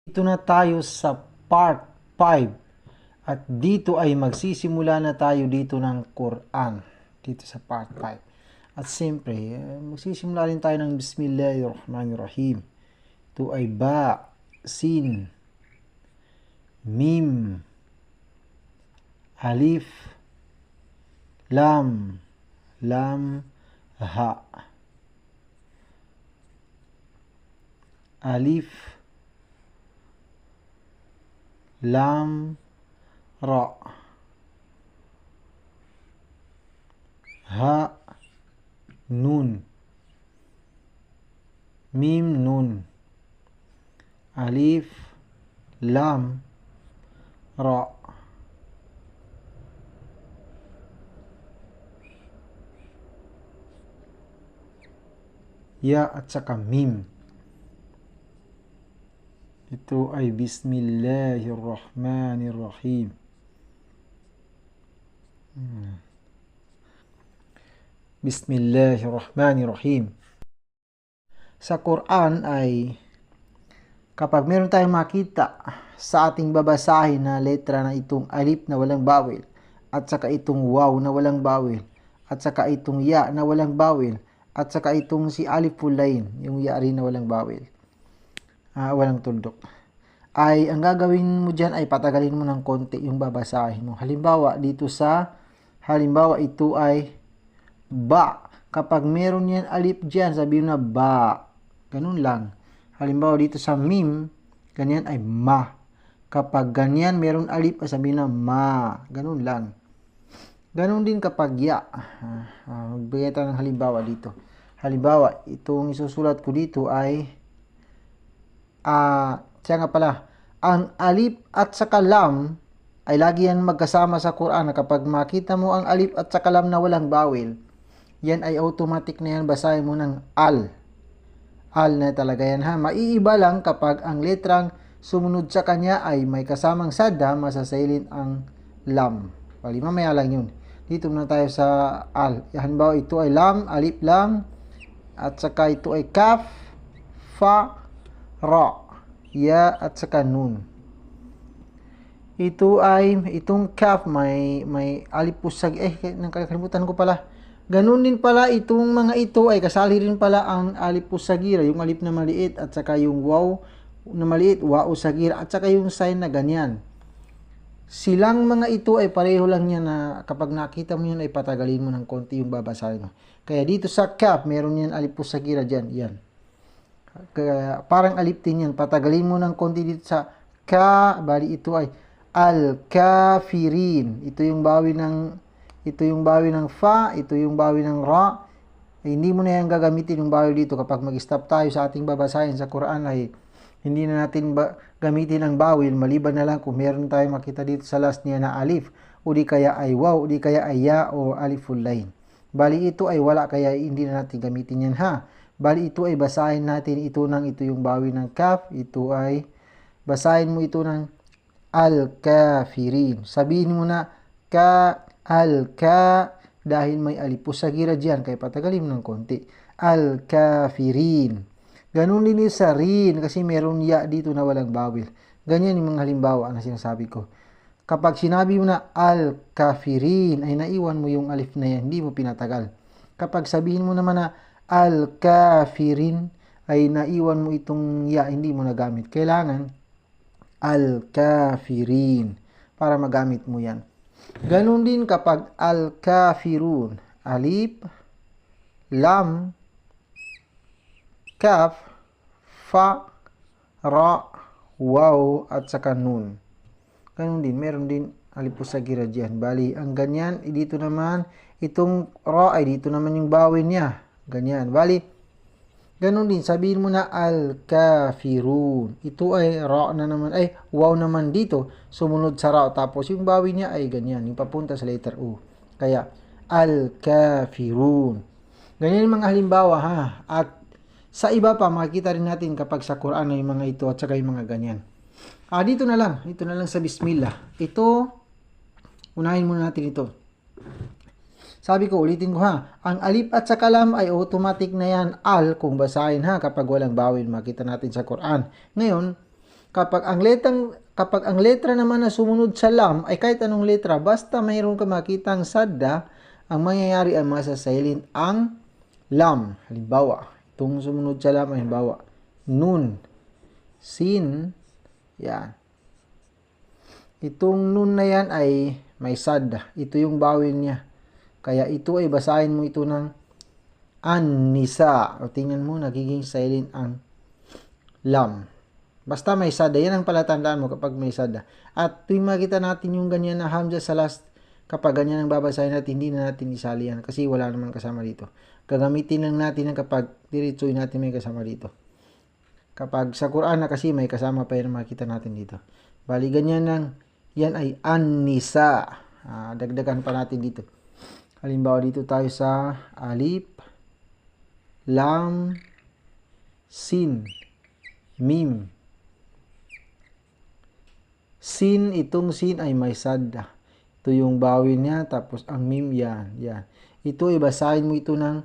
Dito na tayo sa part 5 at dito ay magsisimula na tayo dito ng Quran dito sa part 5 at siyempre magsisimula rin tayo ng Bismillahirrahmanirrahim. Ito ay ba, sin, mim, alif, lam, ha, alif, lam, ra, ha, nun, mim, nun, alif, lam, ra, ya at saka mim. Ito ay Bismillahirrahmanirrahim. Bismillahirrahmanirrahim. Sa Quran ay kapag meron tayong makita sa ating babasahin na letra na itong alif na walang bawel at saka itong waw na walang bawel at saka itong ya na walang bawel at saka itong si aliful lain, yung ya rin na walang bawel, walang tuldok, ay ang gagawin mo dyan ay patagalin mo ng konti yung babasahin mo. Halimbawa ito ay ba. Kapag meron yan alif dyan, sabihin na ba. Ganun lang. Halimbawa dito sa mim, ganyan ay ma. Kapag ganyan meron alif, sabihin na ma. Ganun lang. Ganun din kapag ya. Magbigay tayo ng halimbawa dito. Halimbawa, itong isusulat ko dito ay siya nga pala, ang alif at saka lam ay lagi yan magkasama sa Quran. Kapag makita mo ang alif at saka lam na walang bawel, yan ay automatic na yan, basahin mo ng al. Al na talaga yan ha. Maiiba lang kapag ang letrang sumunod sa kanya ay may kasamang sadda, masasilin ang lam. Bali, mamaya lang yun. Dito na tayo sa al. Halimbawa, ito ay lam, alif, lam. At saka ito ay kaf, fa, ra, ya, at saka nun. Ito ay, itong kaf, may alif pusag. Nakakalimutan ko pala. Ganun din pala itong mga ito ay kasali rin pala ang alif pusagira, yung alif na maliit at saka yung waw na maliit, waw sagira at saka yung sign na ganyan. Silang mga ito ay pareho lang yan na kapag nakita mo yun ay patagalin mo ng konti yung babasahin mo. Kaya dito sa kaf, meron yan alif pusagira dyan, yan. Kaya parang alif din yan, patagalin mo ng konti dito sa ka, bali ito ay al-kafirin. Ito yung bawi ng fa, ito yung bawi ng ra. Hindi mo na yan gagamitin yung bawi dito. Kapag mag-stop tayo sa ating babasahin sa Quran ay hindi na natin gamitin ang bawil, maliban na lang kung meron tayong makita dito sa last niya na alif, o di kaya ay waw, o di kaya ay ya, o aliful lain. Bali ito ay wala, kaya hindi na natin gamitin yan ha. Bali ito ay basahin natin ito yung bawi ng kaf, ito ay basahin mo ito ng al-kafirin. Sabihin mo na al-ka, dahil may alif pusagira dyan, kaya patagalin mo ng konti. Al-kafirin. Ganun din sa rin, kasi meron ya dito na walang bawil. Ganyan yung mga halimbawa na sinasabi ko. Kapag sinabi mo na al-kafirin, ay naiwan mo yung alif na yan, hindi mo pinatagal. Kapag sabihin mo naman na al-kafirin, ay naiwan mo itong ya, hindi mo nagamit. Kailangan al-kafirin para magamit mo yan. Ganun din kapag al-kafirun, alif, lam, kaf, fa, ra, waw, at saka nun. Ganun din, meron din alif pusagira dyan. Bali, ang ganyan, dito naman, itong ra ay dito naman yung bawin niya. Ganyan. Bali, ganun din, sabihin mo na al-kafirun. Ito ay ra na naman, ay waw naman dito, sumunod sa ra. Tapos yung bawin niya ay ganyan, yung papunta sa letter U. Kaya, al-kafirun. Ganyan yung mga halimbawa ha. At sa iba pa, makikita rin natin kapag sa Quran ay mga ito at saka yung mga ganyan. Dito na lang sa Bismillah. Ito, unahin muna natin ito. Sabi ko, ulitin ko ha. Ang alif at saka lam ay automatic na yan al kung basahin ha kapag walang bawin. Makita natin sa Quran. Ngayon, Kapag ang letra naman na sumunod sa lam ay kahit anong letra, basta mayroon ka makitang sadda, ang mangyayari ay masasilent ang lam. Halimbawa, itong sumunod sa lam, halimbawa, nun, sin, yan. Itong nun na yan ay may sadda. Ito yung bawel niya. Kaya ito ay basahin mo ito ng an-nisa. O tingnan mo, nagiging silent ang lam. Basta may sada. Yan ang palatandaan mo kapag may sada. At tuwing makita natin yung ganyan na hamza sa last, kapag ganyan ang babasahin natin, hindi na natin isali yan. Kasi wala naman kasama dito. Gagamitin lang natin yan kapag diretsuin natin may kasama dito. Kapag sa Quran na kasi may kasama pa yan makita natin dito. Bali ganyan lang. Yan ay an-nisa. Dagdagan pa natin dito. Halimbawa dito tayo sa alif, lam, sin, mim. Sin, itong sin ay may sadda. Ito yung bawil niya, tapos ang mim, yan. Ito ay basahin mo ito ng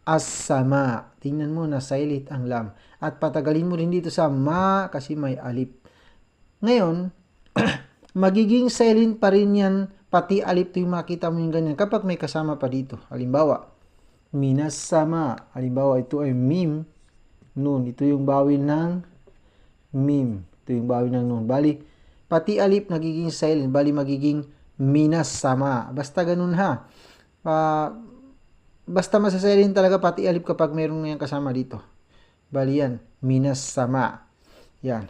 as-sama. Tingnan mo na silent ang lam. At patagalin mo rin dito sa ma kasi may alif. Ngayon, magiging silent pa rin yan, pati alif ito yung makita mo yung ganyan kapag may kasama pa dito. Halimbawa, minas sama. Halimbawa, ito ay mim, nun. Ito yung bawil ng mim. Ito yung bawil ng nun. Bali, pati alif nagiging silent. Bali, magiging minas sama. Basta ganun ha. Basta masasilent talaga pati alif kapag mayroon nga kasama dito. Bali yan, minas sama. Yan.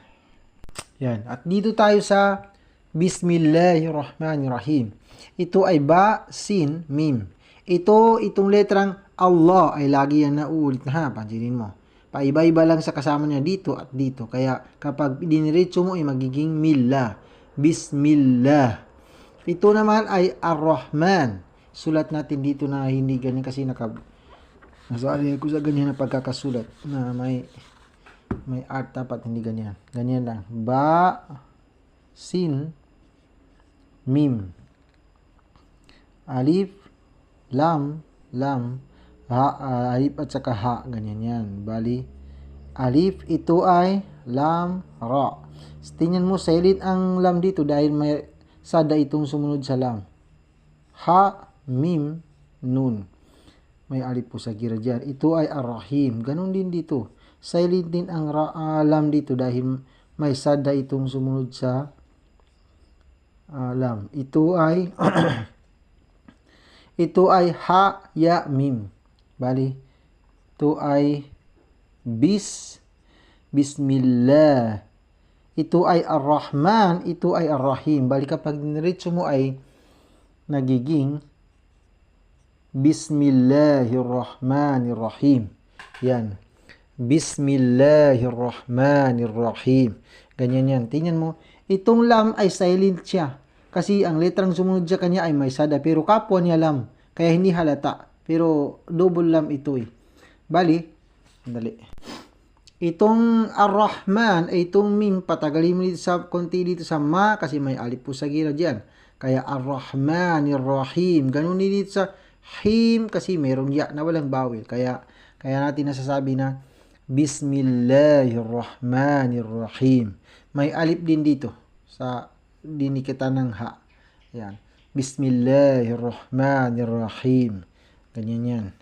At dito tayo sa Bismillahirrahmanirrahim. Ito ay ba, sin, mim. Itong letrang Allah ay lagi yan nauulit na ha. Pansinin mo. Paiba-iba lang sa kasama niya dito at dito. Kaya kapag diniretso mo ay magiging millah. Bismillah. Ito naman ay Ar-Rahman. Sulat natin dito na hindi ganyan kasi nasali ako sa ganyan na pagkakasulat na may art dapat hindi ganyan. Ganyan lang. Ba, sin, mim. Alif, lam, ha, alif at saka ha. Ganyan yan. Bali, alif, ito ay lam, ra. Tingnan mo, silent ang lam dito dahil may sada itong sumunod sa lam. Ha, mim, nun. May alif po sa gira dyan. Ito ay ar-rahim. Ganon din dito. Silent din ang lam dito dahil may sada itong sumunod sa lam. Ito ay ito ay ha, ya, mim. Bali, ito ay bismillah. Ito ay ar-Rahman, ito ay ar-Rahim. Bali kapag niretso mo ay nagiging Bismillahirrahmanirrahim. Yan. Bismillahirrahmanirrahim. Ganyan yan. Tingnan mo. Itong lam ay silent siya. Kasi ang letrang sumunod sa kanya ay may sada. Pero kapwa niya lam. Kaya hindi halata. Pero double lam ito eh. Bali. Dali. Itong ar-Rahman ay itong mim. Patagalin mo dito sa konti dito sa ma. Kasi may alif po sa gira dyan. Kaya ar-Rahmanirrahim. Ganun din dito sa him. Kasi mayroong ya na walang bawil. Kaya natin nasasabi na Bismillahirrahmanirrahim. May alif din dito sa dinikita ng ha. Yan. Bismillahirrahmanirrahim. Ganyan yan.